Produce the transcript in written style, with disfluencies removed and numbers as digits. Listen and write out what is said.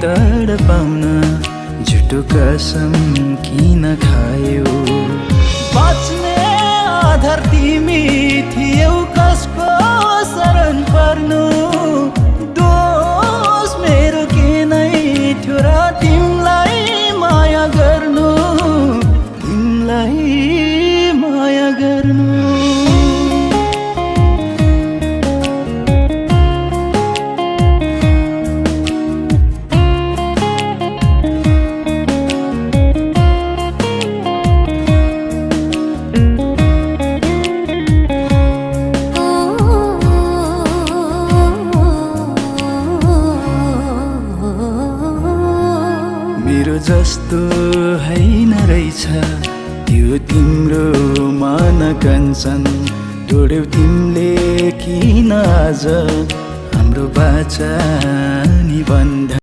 तडपाउन झुटो कसम किन खायौ? बाँच्ने आधार तिमी थियौ, कसको शरण पर्नु? दोष मेरो के नै थियो र तिमीलाई माया गर्नु, तिमीलाई माया गर्नु? मेरो जस्तो हैन रहेछ त्यो तिम्रो मन कञ्चन, तोड्यौ तिमीले किन आज हाम्रो बाचा निबन्ध?